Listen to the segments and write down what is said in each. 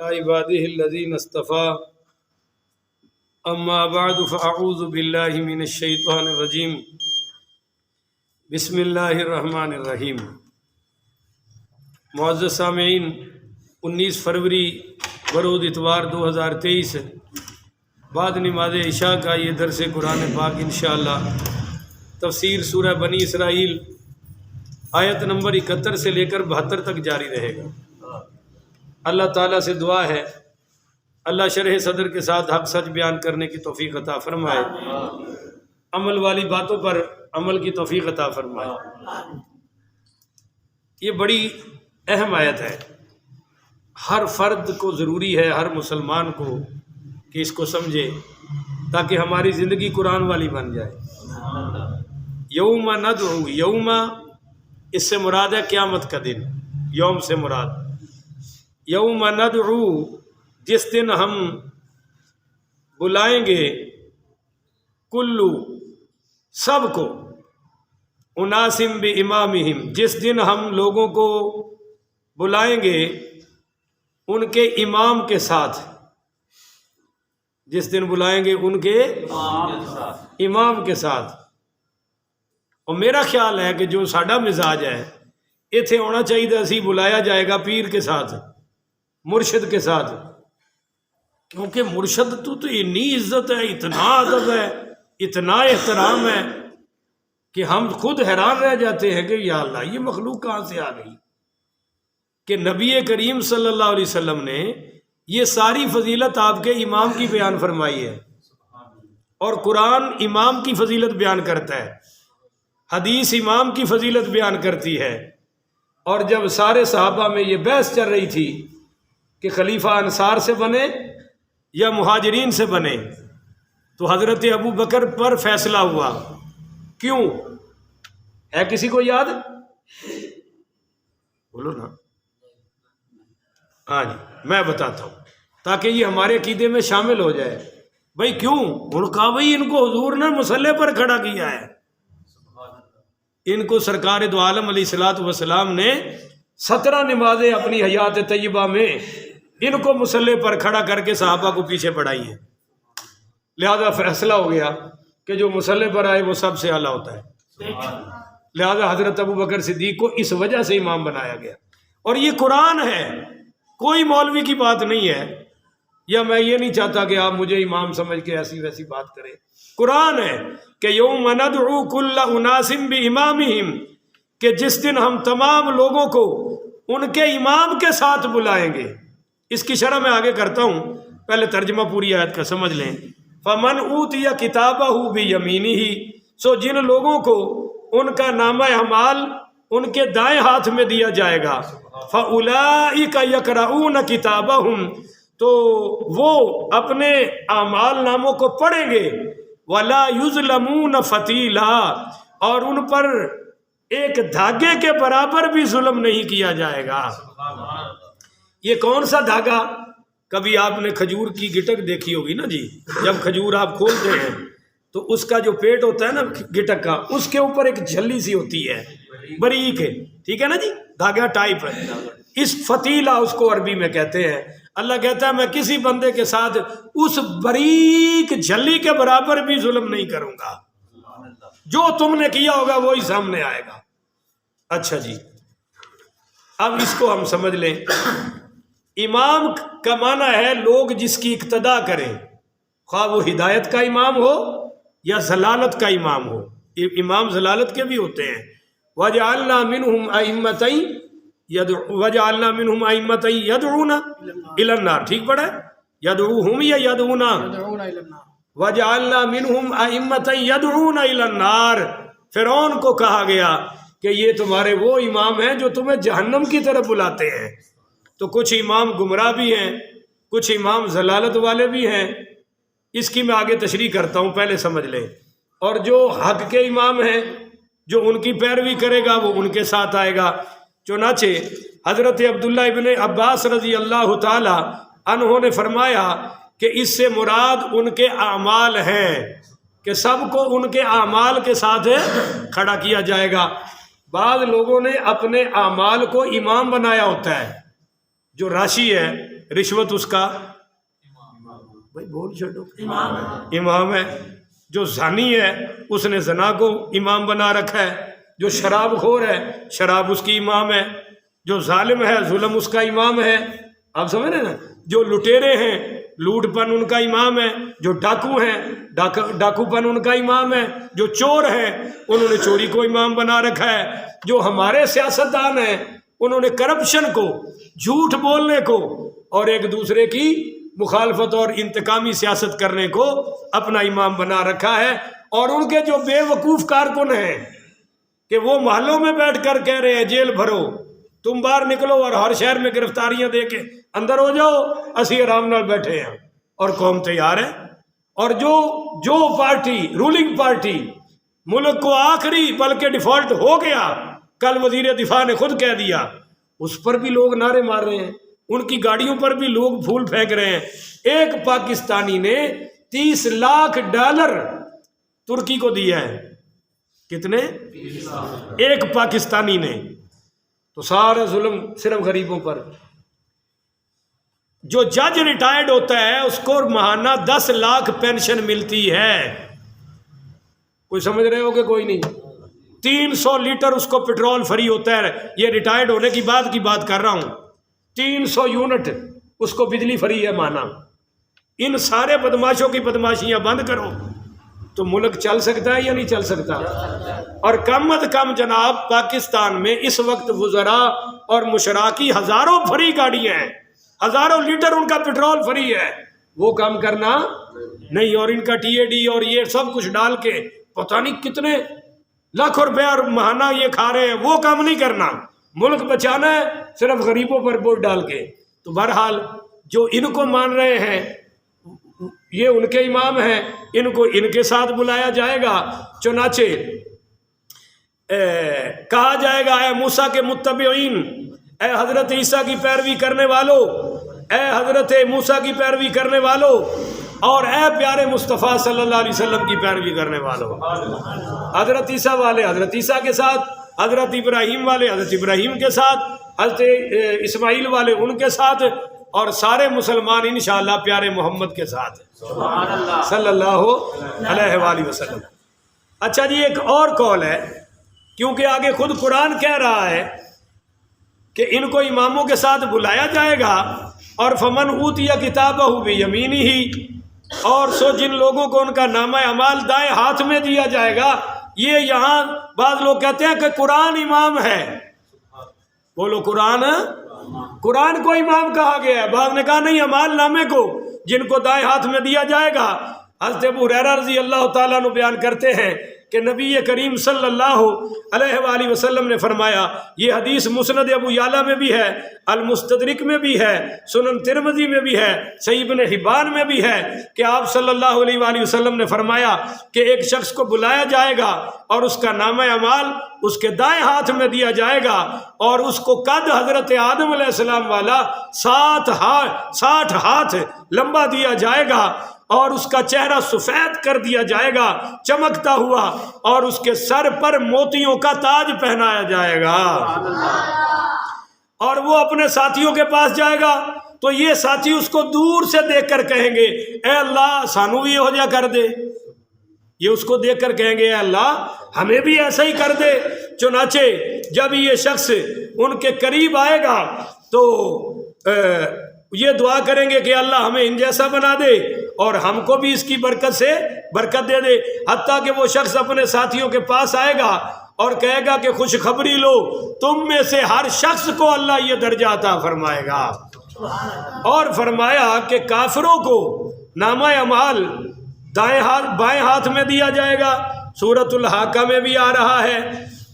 عباده الذين اصطفى اما بعد فاعوذ بالله من الشیطان الرجیم بسم اللہ الرحمن الرحیم۔ معزز سامعین، 19 فروری بروز اتوار 2023 بعد نماز عشاء کا یہ درس قرآن پاک انشاءاللہ تفسیر سورہ بنی اسرائیل آیت نمبر 71 سے لے کر 72 تک جاری رہے گا۔ اللہ تعالیٰ سے دعا ہے اللہ شرح صدر کے ساتھ حق سچ بیان کرنے کی توفیق عطا فرمائے، عمل والی باتوں پر عمل کی توفیق عطا فرمائے۔ یہ بڑی اہم آیت ہے، ہر فرد کو ضروری ہے، ہر مسلمان کو کہ اس کو سمجھے تاکہ ہماری زندگی قرآن والی بن جائے۔ یوم ندعو، یوم اس سے مراد ہے قیامت کا دن، یوم سے مراد یوم ندعو جس دن ہم بلائیں گے، کلو سب کو، اناسم بامامہم جس دن ہم لوگوں کو بلائیں گے ان کے امام کے ساتھ، جس دن بلائیں گے ان کے امام کے ساتھ۔ اور میرا خیال ہے کہ جو ساڈا مزاج ہے ایتھے ہونا چاہیے اسی بلایا جائے گا پیر کے ساتھ، مرشد کے ساتھ، کیونکہ مرشد تو اتنی عزت ہے، اتنا ادب ہے، اتنا احترام ہے کہ ہم خود حیران رہ جاتے ہیں کہ یا اللہ یہ مخلوق کہاں سے آ گئی، کہ نبی کریم صلی اللہ علیہ وسلم نے یہ ساری فضیلت آپ کے امام کی بیان فرمائی ہے، اور قرآن امام کی فضیلت بیان کرتا ہے، حدیث امام کی فضیلت بیان کرتی ہے۔ اور جب سارے صحابہ میں یہ بحث چل رہی تھی کہ خلیفہ انصار سے بنے یا مہاجرین سے بنے، تو حضرت ابو بکر پر فیصلہ ہوا۔ کیوں ہے کسی کو یاد؟ بولو نا۔ ہاں جی میں بتاتا ہوں تاکہ یہ ہمارے عقیدے میں شامل ہو جائے۔ بھائی کیوں؟ کہا بھائی ان کو حضور نے مسلح پر کھڑا کیا ہے، ان کو سرکار دو عالم علیہ الصلوۃ والسلام نے 17 نمازیں اپنی حیات طیبہ میں ان کو مسلح پر کھڑا کر کے صحابہ کو پیچھے پڑھائی ہیں، لہذا فیصلہ ہو گیا کہ جو مسلح پر آئے وہ سب سے اعلیٰ ہوتا ہے، لہذا حضرت ابو بکر صدیق کو اس وجہ سے امام بنایا گیا۔ اور یہ قرآن ہے، کوئی مولوی کی بات نہیں ہے، یا میں یہ نہیں چاہتا کہ آپ مجھے امام سمجھ کے ایسی ویسی بات کریں۔ قرآن ہے کہ یوم ندعو کل اناس بامامہم، کہ جس دن ہم تمام لوگوں کو ان کے امام کے ساتھ بلائیں گے۔ اس کی شرح میں آگے کرتا ہوں، پہلے ترجمہ پوری آیت کا سمجھ لیں۔ فمن اوتی کتابہ بیمینہ، سو جن لوگوں کو ان کا نامہ اعمال ان کے دائیں ہاتھ میں دیا جائے گا، فاولئک یقرؤون کتابہم، تو وہ اپنے اعمال ناموں کو پڑھیں گے، ولا یظلمون فتیلا، اور ان پر ایک دھاگے کے برابر بھی ظلم نہیں کیا جائے گا۔ یہ کون سا دھاگا؟ کبھی آپ نے کھجور کی گٹک دیکھی ہوگی نا جی، جب کھجور آپ کھولتے ہیں تو اس کا جو پیٹ ہوتا ہے نا گٹک کا، اس کے اوپر ایک جھلی سی ہوتی ہے، باریک ہے، ٹھیک ہے نا جی، دھاگا ٹائپ ہے، اس فتیلہ اس کو عربی میں کہتے ہیں۔ اللہ کہتا ہے میں کسی بندے کے ساتھ اس باریک جھلی کے برابر بھی ظلم نہیں کروں گا، جو تم نے کیا ہوگا وہی سامنے آئے گا۔ اچھا جی، اب اس کو ہم سمجھ لیں۔ امام کا معنی ہے لوگ جس کی اقتداء کریں، خواہ وہ ہدایت کا امام ہو یا ضلالت کا امام ہو۔ امام ضلالت کے بھی ہوتے ہیں۔ وَجَعَلْنَا مِنْهُمْ أَئِمَّةً يَدْعُونَ إِلَى النَّارِ، ٹھیک پڑھا ہے؟ يَدْعُوهُمْ یا يَدْعُونَ؟ وَجَعَلْنَا مِنْهُمْ أَئِمَّةً يَدْعُونَ إِلَى النَّارِ۔ فرعون کو کہا گیا کہ یہ تمہارے وہ امام ہیں جو تمہیں جہنم کی طرف بلاتے ہیں۔ تو کچھ امام گمراہ بھی ہیں، کچھ امام ضلالت والے بھی ہیں، اس کی میں آگے تشریح کرتا ہوں، پہلے سمجھ لیں۔ اور جو حق کے امام ہیں، جو ان کی پیروی کرے گا وہ ان کے ساتھ آئے گا۔ چنانچہ حضرت عبداللہ ابن عباس رضی اللہ تعالی عنہ نے فرمایا کہ اس سے مراد ان کے اعمال ہیں، کہ سب کو ان کے اعمال کے ساتھ کھڑا کیا جائے گا۔ بعض لوگوں نے اپنے اعمال کو امام بنایا ہوتا ہے، جو راشی ہے رشوت اس کا بھائی بول چھوڑو امام ہے. جو زانی ہے اس نے زنا کو امام بنا رکھا ہے. جو شراب خور ہے شراب اس کی امام ہے. جو ظالم ہے ظلم اس کا امام ہے. آپ سمجھ رہے ہیں نا. جو لٹیرے ہیں لوٹ پن ان کا امام ہے. جو ڈاکو ہیں ڈاکو پن ان کا امام ہے. جو چور ہیں انہوں نے چوری کو امام بنا رکھا ہے. جو ہمارے سیاستدان ہیں انہوں نے کرپشن کو, جھوٹ بولنے کو اور ایک دوسرے کی مخالفت اور انتقامی سیاست کرنے کو اپنا امام بنا رکھا ہے. اور ان کے جو بے وقوف کارکن ہیں کہ وہ محلوں میں بیٹھ کر کہہ رہے ہیں جیل بھرو, تم باہر نکلو اور ہر شہر میں گرفتاریاں دے کے اندر ہو جاؤ, اسی آرام نال بیٹھے ہیں اور قوم تیار ہے. اور جو پارٹی رولنگ پارٹی ملک کو آخری بلکہ ڈیفالٹ ہو گیا, کل وزیر دفاع نے خود کہہ دیا, اس پر بھی لوگ نعرے مار رہے ہیں, ان کی گاڑیوں پر بھی لوگ پھول پھینک رہے ہیں. ایک پاکستانی نے $30 لاکھ ترکی کو دیا ہے. کتنے؟ ایک پاکستانی نے. تو سارا ظلم صرف غریبوں پر. جو جج ریٹائرڈ ہوتا ہے اس کو ماہانہ 10 لاکھ پینشن ملتی ہے. کوئی سمجھ رہے ہو کہ کوئی نہیں؟ 300 لیٹر اس کو پیٹرول فری ہوتا ہے. یہ ریٹائرڈ ہونے کی بات کر رہا ہوں. 300 یونٹ اس کو بجلی فری ہے مانا. ان سارے بدماشوں کی بدماشیاں بند کرو تو ملک چل سکتا ہے یا نہیں چل سکتا؟ اور کم از کم جناب پاکستان میں اس وقت وزراء اور مشراء کی ہزاروں فری گاڑیاں ہیں, ہزاروں لیٹر ان کا پیٹرول فری ہے. وہ کام کرنا نہیں, اور ان کا TAD اور یہ سب کچھ ڈال کے پتہ نہیں کتنے لاکھوں روپے اور ماہانہ یہ کھا رہے ہیں. وہ کام نہیں کرنا, ملک بچانا ہے صرف غریبوں پر ووٹ ڈال کے. تو بہرحال جو ان کو مان رہے ہیں یہ ان کے امام ہیں, ان کو ان کے ساتھ بلایا جائے گا. چنانچہ کہا جائے گا اے موسیٰ کے متبعین, اے حضرت عیسیٰ کی پیروی کرنے والوں, اے حضرت موسیٰ کی پیروی کرنے والوں, اور اے پیارے مصطفیٰ صلی اللہ علیہ وسلم کی پیروی کرنے والوں. حضرت عیسیٰ والے حضرت عیسیٰ کے ساتھ, حضرت ابراہیم والے حضرت ابراہیم کے ساتھ, حضرت اسماعیل والے ان کے ساتھ, اور سارے مسلمان انشاءاللہ پیارے محمد کے ساتھ صلی اللہ علیہ وآلہ وسلم. اچھا جی, ایک اور قول ہے, کیونکہ آگے خود قرآن کہہ رہا ہے کہ ان کو اماموں کے ساتھ بلایا جائے گا, اور فمن اوتی کتابہ بیمینہ, اور سو جن لوگوں کو ان کا نامہ اعمال دائیں ہاتھ میں دیا جائے گا. یہ یہاں بعض لوگ کہتے ہیں کہ قرآن امام ہے. بولو قرآن کو امام کہا گیا ہے. بعض نے کہا نہیں, اعمال نامے کو جن کو دائیں ہاتھ میں دیا جائے گا. حضرت ابو ہریرہ رضی اللہ تعالیٰ عنہ بیان کرتے ہیں کہ نبی کریم صلی اللہ علیہ وآلہ وسلم نے فرمایا, یہ حدیث مسند ابو یعلیٰ میں بھی ہے, المستدرک میں بھی ہے, سنن ترمذی میں بھی ہے, صحیح ابن حبان میں بھی ہے, کہ آپ صلی اللہ علیہ وآلہ وسلم نے فرمایا کہ ایک شخص کو بلایا جائے گا اور اس کا نامہ اعمال اس کے دائیں ہاتھ میں دیا جائے گا, اور اس کو قد حضرت آدم علیہ السلام والا 60 ہاتھ لمبا دیا جائے گا, اور اس کا چہرہ سفید کر دیا جائے گا چمکتا ہوا, اور اس کے سر پر موتیوں کا تاج پہنایا جائے گا. اور وہ اپنے ساتھیوں کے پاس جائے گا تو یہ ساتھی اس کو دور سے دیکھ کر کہیں گے اے اللہ سانو بھی ہو جا کر دے. یہ اس کو دیکھ کر کہیں گے اے اللہ ہمیں بھی ایسا ہی کر دے. چنانچہ جب یہ شخص ان کے قریب آئے گا تو یہ دعا کریں گے کہ اللہ ہمیں ان جیسا بنا دے اور ہم کو بھی اس کی برکت سے برکت دے دے. حتیٰ کہ وہ شخص اپنے ساتھیوں کے پاس آئے گا اور کہے گا کہ خوشخبری لو, تم میں سے ہر شخص کو اللہ یہ درجہ عطا فرمائے گا. اور فرمایا کہ کافروں کو نامہ اعمال بائیں ہاتھ میں دیا جائے گا. سورۃ الحاقہ میں بھی آ رہا ہے.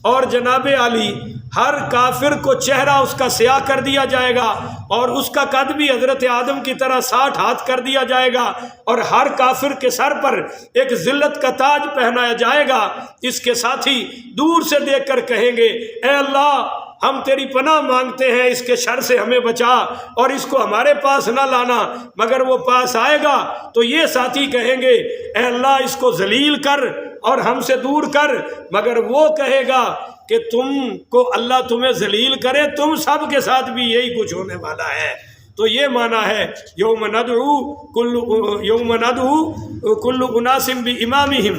اور جناب علی ہر کافر کو چہرہ اس کا سیاہ کر دیا جائے گا, اور اس کا قد بھی حضرت آدم کی طرح 60 ہاتھ کر دیا جائے گا, اور ہر کافر کے سر پر ایک ذلت کا تاج پہنایا جائے گا. اس کے ساتھی دور سے دیکھ کر کہیں گے اے اللہ ہم تیری پناہ مانگتے ہیں, اس کے شر سے ہمیں بچا اور اس کو ہمارے پاس نہ لانا. مگر وہ پاس آئے گا تو یہ ساتھی کہیں گے اے اللہ اس کو ذلیل کر اور ہم سے دور کر، مگر وہ کہے گا کہ تم کو اللہ تمہیں ذلیل کرے، تم سب کے ساتھ بھی یہی کچھ ہونے والا ہے۔ تو یہ معنی ہے یوم ندعو کل اناس بامامہم،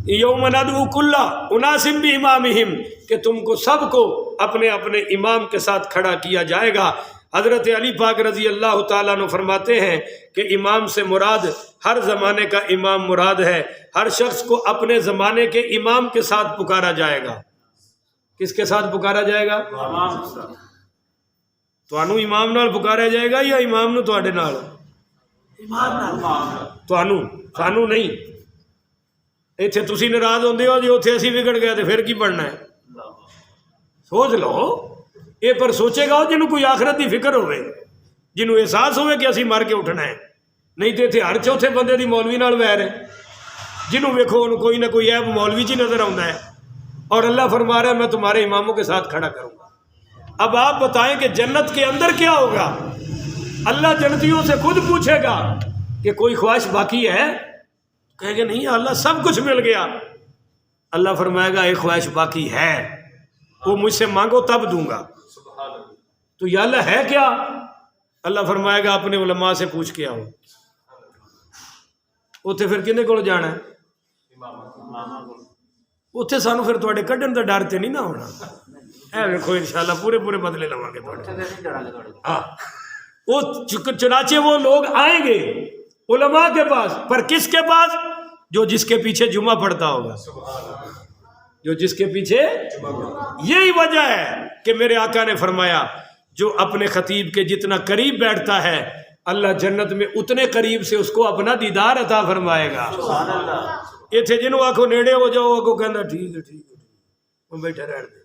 یوم ندعو کل اناس بامامہم، کہ تم کو سب کو اپنے اپنے امام کے ساتھ کھڑا کیا جائے گا۔ حضرت علی پاک رضی اللہ تعالیٰ عنہ فرماتے ہیں کہ امام سے مراد ہر زمانے کا امام مراد ہے، ہر شخص کو اپنے زمانے کے امام کے ساتھ پکارا جائے گا۔ کس کے ساتھ پکارا جائے گا؟ تانوں امام نال پکارا جائے گا یا امام نو تواڈے نال؟ تانوں نہیں۔ ایتھے تسی ناراض ہوندے ہو، جی اوتھے اسی بگڑ گئے تو پھر کی بننا ہے؟ سوچ لو، یہ پر سوچے گا جنہوں کوئی آخرت دی فکر ہوئے، جنہوں احساس ہوئے کہ اسی مر کے اٹھنا ہے۔ نہیں تو اتنے ہر چوتھے بندے دی مولوی نال ویر ہے، جنہوں ویکھو انہوں کوئی نہ کوئی عیب مولوی چ نظر آتا ہے، اور اللہ فرما رہا ہے میں تمہارے اماموں کے ساتھ کھڑا کروں گا۔ اب آپ بتائیں کہ جنت کے اندر کیا ہوگا؟ اللہ جنتیوں سے خود پوچھے گا کہ کوئی خواہش باقی ہے؟ کہے گا نہیں اللہ سب کچھ مل گیا۔ اللہ فرمائے گا ایک خواہش باقی ہے، وہ مجھ سے مانگو تب دوں گا۔ تو یا اللہ ہے کیا؟ اللہ فرمائے گا اپنے علماء سے پوچھ کے آؤ۔ اتنے پھر کنے کول جانا ہے؟ اتنے سانو پھر تواڈے کڈن دا ڈر تے نہیں نہ ہونا۔ اے ویکھو انشاءاللہ پورے بدلے لواں گے تواڈے۔ ہاں، وہ چنانچہ وہ لوگ آئیں گے علماء کے پاس، پر کس کے پاس؟ جو جس کے پیچھے جمعہ پڑھتا ہوگا، جو جس کے پیچھے۔ یہی وجہ ہے کہ میرے آقا نے فرمایا جو اپنے خطیب کے جتنا قریب بیٹھتا ہے اللہ جنت میں اتنے قریب سے اس کو اپنا دیدار عطا فرمائے گا۔ یہ تھے جنہوں آنکھوں نیڑے ہو جاؤ، آنکھوں کہنا ٹھیک ہے ٹھیک ہے وہ بیٹھے رہنے دے،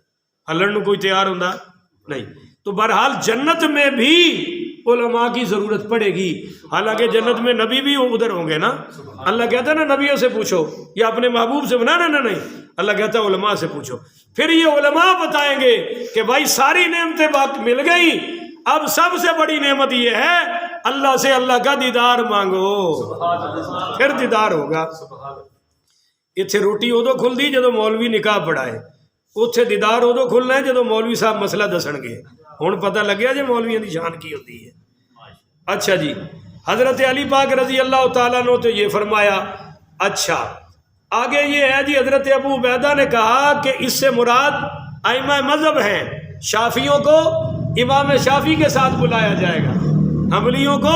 ہلن نو کوئی تیار ہوندہ نہیں۔ تو بہرحال جنت میں بھی علماء کی ضرورت پڑے گی، حالانکہ جنت میں نبی بھی ادھر ہوں گے نا۔ اللہ کہتا ہے نا نبیوں سے پوچھو یا اپنے محبوب سے بنا نا، نہیں، اللہ کہتا ہے علماء سے پوچھو۔ پھر یہ علماء بتائیں گے کہ بھائی ساری نعمتیں باقی مل گئی، اب سب سے بڑی نعمت یہ ہے اللہ سے اللہ کا دیدار مانگو، پھر دیدار ہوگا۔ اتنے روٹی ادو کھلتی جدو مولوی نکاح پڑھائے، اتنے دیدار ادو کھلنا ہے جدو مولوی صاحب مسئلہ دسن گے۔ ہوں پتہ لگیا جی مولویوں کی شان کی ہوتی ہے۔ اچھا جی، حضرت علی پاک رضی اللہ تعالیٰ نے تو یہ فرمایا۔ اچھا آگے یہ ہے جی، حضرت ابو عبیدہ نے کہا کہ اس سے مراد ائمہ مذہب ہیں، شافیوں کو امام شافی کے ساتھ بلایا جائے گا، حنبلیوں کو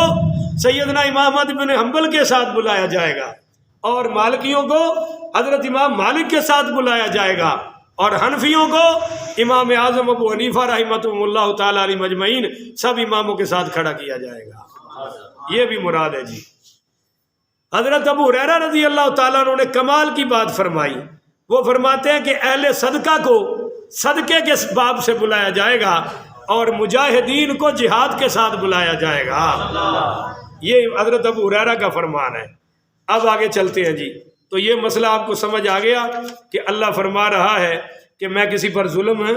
سیدنا امام احمد بن حنبل کے ساتھ بلایا جائے گا، اور مالکیوں کو حضرت امام مالک کے ساتھ بلایا جائے گا، اور حنفیوں کو امام اعظم ابو حنیفہ رحمۃ اللہ تعالیٰ علیہ مجمعین سب اماموں کے ساتھ کھڑا کیا جائے گا۔ یہ بھی مراد ہے جی۔ حضرت ابو ہریرہ رضی اللہ تعالیٰ عنہ نے کمال کی بات فرمائی، وہ فرماتے ہیں کہ اہل صدقہ کو صدقے کے باب سے بلایا جائے گا، اور مجاہدین کو جہاد کے ساتھ بلایا جائے گا۔ یہ حضرت ابو ہریرہ کا فرمان ہے۔ اب آگے چلتے ہیں جی۔ تو یہ مسئلہ آپ کو سمجھ آ گیا کہ اللہ فرما رہا ہے کہ میں کسی پر ظلم ہے۔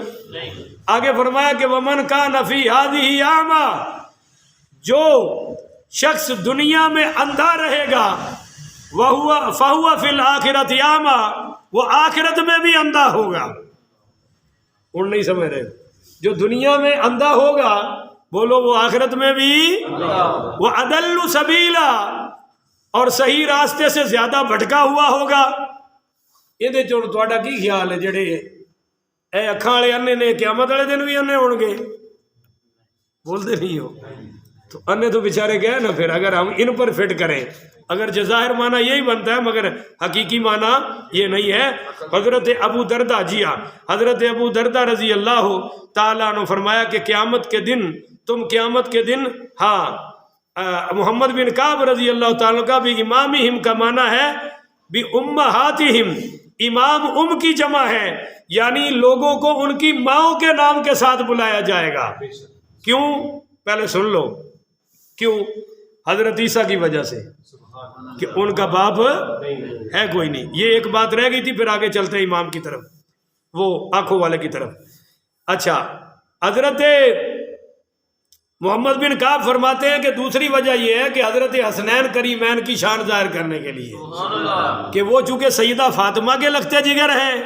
آگے فرمایا کہ ومن کان فی ہذہ اعمی، جو شخص دنیا میں اندھا رہے گا فہو فی الآخرۃ اعمی، وہ آخرت میں بھی اندھا ہوگا۔ اور نہیں سمجھ رہے؟ جو دنیا میں اندھا ہوگا بولو وہ آخرت میں بھی، وہ اضل سبیلا، اور صحیح راستے سے زیادہ بھٹکا ہوا ہوگا۔ یہ تھوڑا کی خیال ہے جڑے اے اکھاں والے انے نے قیامت والے دن بھی انے ہون گے؟ بولتے نہیں ہو تو انے تو بیچارے گئے نا۔ پھر اگر ہم ان پر فٹ کریں، اگر ظاہر معنی یہی بنتا ہے مگر حقیقی معنی یہ نہیں ہے۔ حضرت ابو دردہ حضرت ابو دردہ رضی اللہ تعالیٰ عنہ فرمایا کہ قیامت کے دن قیامت کے دن محمد بن کعب رضی اللہ تعالیٰ کا بھی امامہم کا معنی ہے بھی امہاتہم، امام کی جمع ہے، یعنی لوگوں کو ان کی ماؤں کے نام کے ساتھ بلایا جائے گا۔ کیوں؟ پہلے سن لو کیوں؟ حضرت عیسیٰ کی وجہ سے کہ ان کا باپ ہے کوئی نہیں۔ یہ ایک بات رہ گئی تھی، پھر آگے چلتے ہیں امام کی طرف، وہ آنکھوں والے کی طرف۔ اچھا، حضرت محمد بن کعب فرماتے ہیں کہ دوسری وجہ یہ ہے کہ حضرت حسنین کریمین کی شان ظاہر کرنے کے لیے کہ وہ چونکہ سیدہ فاطمہ کے لگتے جگر ہیں،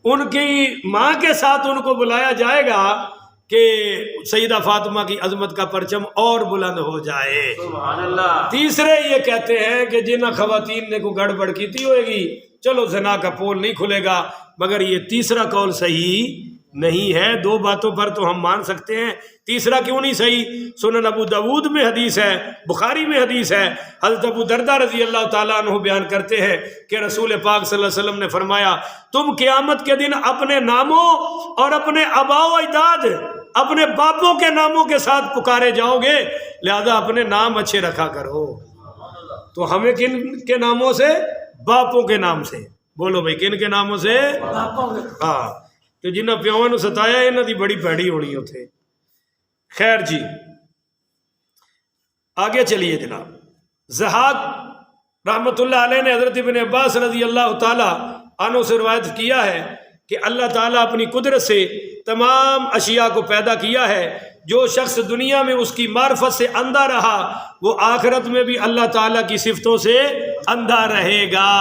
ان کی ماں کے ساتھ ان کو بلایا جائے گا کہ سیدہ فاطمہ کی عظمت کا پرچم اور بلند ہو جائے۔ تیسرے یہ کہتے ہیں کہ جن خواتین نے کوئی گڑبڑ کی ہوئے گی چلو زنا کا پول نہیں کھلے گا، مگر یہ تیسرا قول صحیح نہیں ہے۔ دو باتوں پر تو ہم مان سکتے ہیں، تیسرا کیوں نہیں صحیح؟ سنن ابو داود میں حدیث ہے، بخاری میں حدیث ہے، حضرت ابو دردہ رضی اللہ تعالیٰ عنہ بیان کرتے ہیں کہ رسول پاک صلی اللہ علیہ وسلم نے فرمایا تم قیامت کے دن اپنے ناموں اور اپنے آباء و اجداد، اپنے باپوں کے ناموں کے ساتھ پکارے جاؤ گے، لہذا اپنے نام اچھے رکھا کرو۔ تو ہمیں کن کے ناموں سے؟ باپوں کے نام سے۔ بولو بھائی کن کے ناموں سے؟ ہاں، تو جنہاں پیواں نو ستایا انہاں دی بڑی بھیڑی ہونی ہوتے۔ خیر جی آگے چلیے جناب۔ ضحاک رحمۃ اللہ علیہ نے حضرت ابن عباس رضی اللہ تعالی عنہ سے روایت کیا ہے کہ اللہ تعالیٰ اپنی قدرت سے تمام اشیاء کو پیدا کیا ہے، جو شخص دنیا میں اس کی معرفت سے اندھا رہا وہ آخرت میں بھی اللہ تعالیٰ کی صفتوں سے اندھا رہے گا۔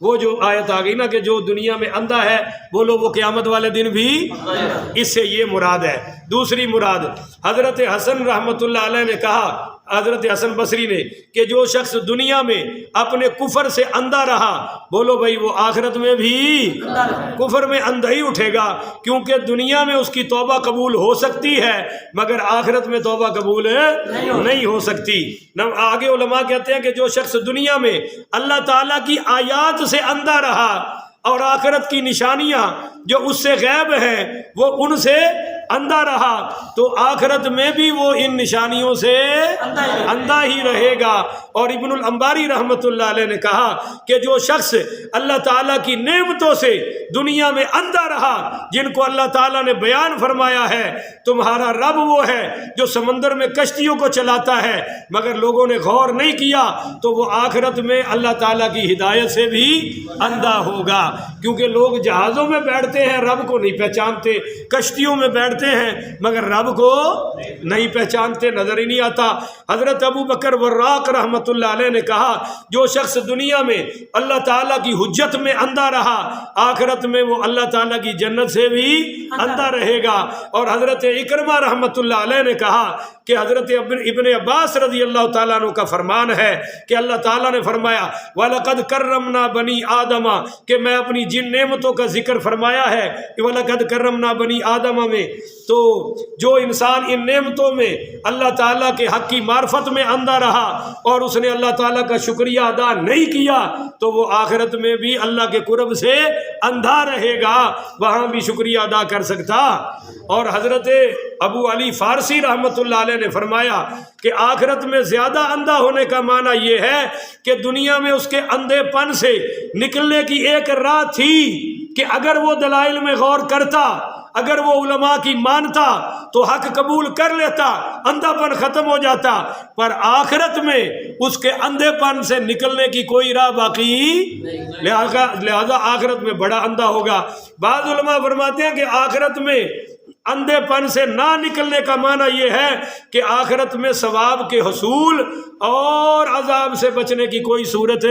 وہ جو آیت آ گئی نا کہ جو دنیا میں اندھا ہے بولو وہ قیامت والے دن بھی، اس سے یہ مراد ہے۔ دوسری مراد حضرت حسن رحمۃ اللہ علیہ نے کہا، حضرت حسن بصری نے، کہ جو شخص دنیا میں اپنے کفر سے اندھا رہا بولو بھائی وہ آخرت میں بھی کفر میں اندھا ہی اٹھے گا، کیونکہ دنیا میں اس کی توبہ قبول ہو سکتی ہے مگر آخرت میں توبہ قبول نہیں ہو سکتی۔ آگے علماء کہتے ہیں کہ جو شخص دنیا میں اللہ تعالیٰ کی آیات سے اندھا رہا اور آخرت کی نشانیاں جو اس سے غائب ہیں وہ ان سے اندھا رہا تو آخرت میں بھی وہ ان نشانیوں سے اندھا ہی رہے گا۔ اور ابن الانباری رحمۃ اللہ علیہ نے کہا کہ جو شخص اللہ تعالیٰ کی نعمتوں سے دنیا میں اندھا رہا، جن کو اللہ تعالیٰ نے بیان فرمایا ہے تمہارا رب وہ ہے جو سمندر میں کشتیوں کو چلاتا ہے، مگر لوگوں نے غور نہیں کیا، تو وہ آخرت میں اللہ تعالیٰ کی ہدایت سے بھی اندھا ہوگا، کیونکہ لوگ جہازوں میں بیٹھتے ہیں رب کو نہیں پہچانتے، کشتیوں میں بیٹھتے ہیں مگر رب کو نہیں پہچانتے، نظر ہی نہیں آتا۔ حضرت ابو بکر وراق رحمۃ اللہ علیہ نے کہا جو شخص دنیا میں اللہ تعالیٰ کی حجت میں اندھا رہا آخرت میں وہ اللہ تعالیٰ کی جنت سے بھی اندھا رہے گا۔ اور حضرت اکرمہ رحمۃ اللہ علیہ نے کہا کہ حضرت ابن عباس رضی اللہ تعالیٰ عنہ کا فرمان ہے کہ اللہ تعالیٰ نے فرمایا وَلَقَدْ كَرَّمْنَا بَنِي آدَمَ، کہ میں اپنی جن نعمتوں کا ذکر فرمایا ہے وَلَقَدْ كَرَّمْنَا بَنِي آدَمَ میں، تو جو انسان ان نعمتوں میں اللہ تعالیٰ کے حق کی معرفت میں اندھا رہا اور اس نے اللہ تعالیٰ کا شکریہ ادا نہیں کیا تو وہ آخرت میں بھی اللہ کے قرب سے اندھا رہے گا، وہاں بھی شکریہ ادا کر سکتا۔ اور حضرت ابو علی فارسی رحمۃ اللہ علیہ نے فرمایا کہ آخرت میں زیادہ اندھا ہونے کا معنی یہ ہے کہ دنیا میں اس کے اندھے پن سے نکلنے کی ایک راہ تھی کہ اگر وہ دلائل میں غور کرتا، اگر وہ علماء کی مانتا تو حق قبول کر لیتا، اندھا پن ختم ہو جاتا، پر آخرت میں اس کے اندھے پن سے نکلنے کی کوئی راہ باقی، لہذا آخرت میں بڑا اندھا ہوگا۔ بعض علماء فرماتے ہیں کہ آخرت میں اندھے پن سے نہ نکلنے کا معنی یہ ہے کہ آخرت میں ثواب کے حصول اور عذاب سے بچنے کی کوئی صورت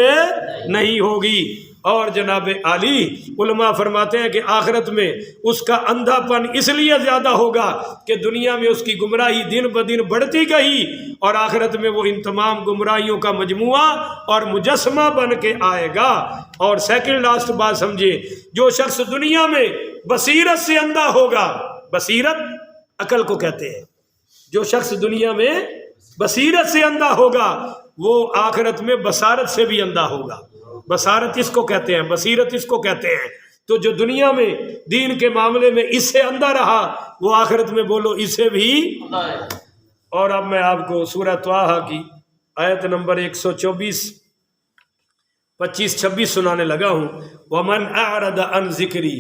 نہیں ہوگی۔ اور جناب عالی علماء فرماتے ہیں کہ آخرت میں اس کا اندھا پن اس لیے زیادہ ہوگا کہ دنیا میں اس کی گمراہی دن بدن بڑھتی گئی اور آخرت میں وہ ان تمام گمراہیوں کا مجموعہ اور مجسمہ بن کے آئے گا۔ اور سیکنڈ لاسٹ بات سمجھے، جو شخص دنیا میں بصیرت سے اندھا ہوگا، بصیرت عقل کو کہتے ہیں، جو شخص دنیا میں بصیرت سے اندھا ہوگا وہ آخرت میں بصارت سے بھی اندھا ہوگا۔ بصارت اس کو کہتے ہیں، بصیرت اس کو کہتے ہیں۔ تو جو دنیا میں دین کے معاملے میں اس سے اندھا رہا وہ آخرت میں بولو اس سے بھی۔ اور اب میں آپ کو سورہ طٰہٰ کی آیت نمبر 124 25 26 سنانے لگا ہوں۔ وَمَنْ أَعْرَضَ عَنْ ذِكْرِي،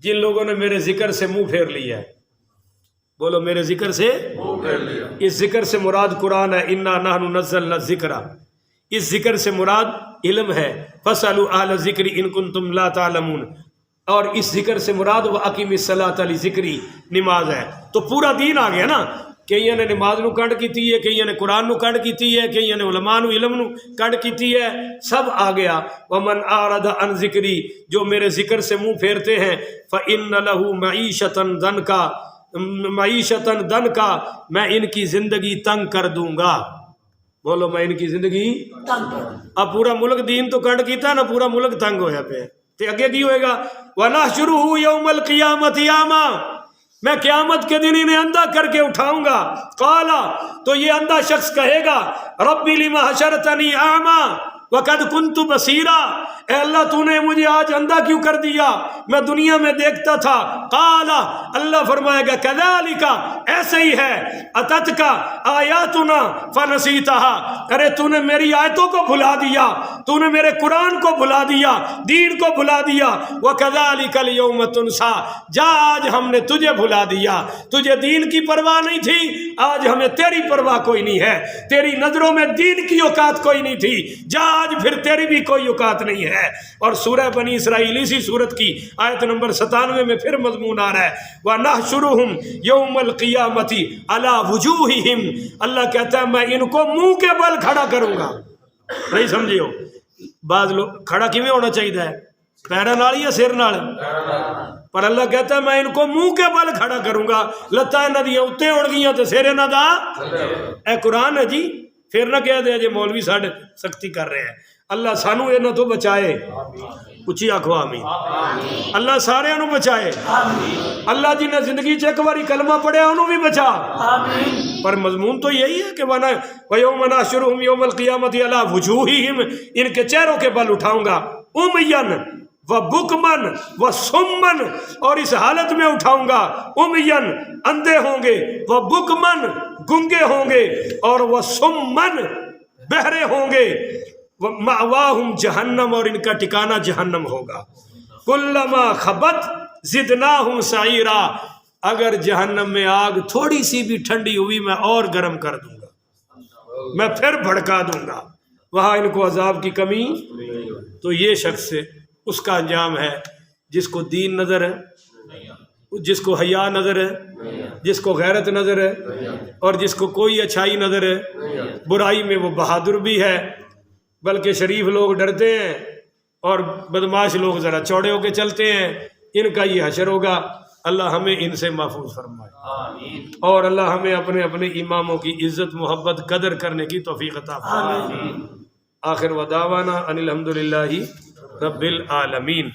جن لوگوں نے میرے ذکر سے منہ پھیر لیا ہے، بولو میرے ذکر سے منہ پھیر لیا۔ اس ذکر سے مراد قرآن ہے، اِنَّا نَحْنُ نَزَّلْنَا الذِّكْرَ، اس ذکر سے مراد علم ہے، فَاسْأَلُوا أَهْلَ الذِّكْرِ إِن كُنتُمْ لَا تَعْلَمُونَ، اور اس ذکر سے مراد وَأَقِمِ الصَّلَاةَ لِذِكْرِي، نماز ہے۔ تو پورا دین آ گیا نا، کئیاں نے نماز نو کنڈ کیتی ہے، کئیاں نے قرآن نو کنڈ کیتی ہے، کئیاں نے علماء نو علم نو کنڈ کیتی ہے، سب آ گیا۔ ومن اعرض عن ذکری، جو میرے ذکر سے منہ پھیرتے ہیں، فإن له معیشۃ ضنکا، میں ان کی زندگی تنگ کر دوں گا۔ بولو میں ان کی زندگی تنگ کر دوں۔ اب پورا ملک دین تو کنڈ کیتا نا، پورا ملک تنگ ہویا پہ تے اگے کی ہوئے گا؟ وَنَحْشُرُهُ يَوْمَ الْقِيَامَةِ أَعْمَىٰ، میں قیامت کے دن انہیں اندھا کر کے اٹھاؤں گا۔ قالا، تو یہ اندھا شخص کہے گا ربی لم حشرتنی اعمیٰ وقد کنت بصیرا، اے اللہ تو نے مجھے آج اندھا کیوں کر دیا، میں دنیا میں دیکھتا تھا۔ قالا، اللہ فرمائے گا کذالک، ایسے ہی ہے، اتتک آیاتنا فنسیتها، ارے تو نے میری آیتوں کو بھلا دیا، تو نے میرے قرآن کو بھلا دیا، دین کو بھلا دیا۔ وکذالک اليوم تنسیٰ، جا آج ہم نے تجھے بھلا دیا، تجھے دین کی پرواہ نہیں تھی، آج ہمیں تیری پرواہ کوئی نہیں ہے، تیری نظروں میں دین کی اوقات کوئی نہیں تھی، جا آج پھر تیری بھی کوئی اوقات نہیں ہے۔ اور سورہ بنی اسرائیل اسی سورت کی آیت نمبر 97 میں پھر مضمون آ رہا ہے وَنَحْشُرُهُمْ يَوْمَ الْقِيَامَةِ عَلَى وُجُوهِهِمْ، اللہ کہتا ہے میں ان کو منہ کے بل کھڑا کروں گا۔ نہیں سمجھیو، بعض لوگ کھڑا کیویں ہونا چاہیے ہے؟ پیروں نال یا سر نال؟ پر اللہ کہتا ہے میں ان کو منہ کے بل کھڑا کروں گا، لتاں انہاں دیاں اُتے اڑ گئیاں تے سر انہاں دا، اے قرآن ہے جی، پھر نہ کہہ دے جی مولوی ساڈے سختی کر رہے ہیں۔ اللہ سانو انہاں تو بچائے، اچھی آکھو آمین۔ اللہ سارے انہوں بچائے، اللہ جی نے زندگی چ ایک باری کلمہ پڑھیا انہوں بھی بچا۔ پر مضمون تو یہی ہے کہ وَيَوْمَ نَحْشُرُهُمْ يَوْمَ الْقِيَامَةِ عَلَى وُجُوهِهِمْ، ان کے چہروں کے بل اٹھاؤں گا، اُمْيًا وَبُكْمًا وَصُمًّا، اور اس حالت میں اٹھاؤں گا، اُمْيًا اندھے ہوں گے، وَبُكْمًا گنگے ہوں گے، اور وَصُمًّا بہرے ہوں گے، مَأْوَاهُمْ جہنم، اور ان کا ٹھکانہ جہنم ہوگا۔ کُلَّمَا خَبَتْ زِدْنَاهُمْ سَعِيرًا، اگر جہنم میں آگ تھوڑی سی بھی ٹھنڈی ہوئی میں اور گرم کر دوں گا، میں پھر بھڑکا دوں گا، وہاں ان کو عذاب کی کمی۔ تو یہ شخص اس کا انجام ہے جس کو دین نظر ہے، جس کو حیا نظر ہے، جس کو غیرت نظر ہے، اور جس کو کوئی اچھائی نظر ہے، برائی میں وہ بہادر بھی ہے، بلکہ شریف لوگ ڈرتے ہیں اور بدماش لوگ ذرا چوڑے ہو کے چلتے ہیں۔ ان کا یہ حشر ہوگا، اللہ ہمیں ان سے محفوظ فرمائے، اور اللہ ہمیں اپنے اپنے اماموں کی عزت محبت قدر کرنے کی توفیق عطا فرمائے۔ آخر ودعوانا ان الحمدللہ رب العالمین۔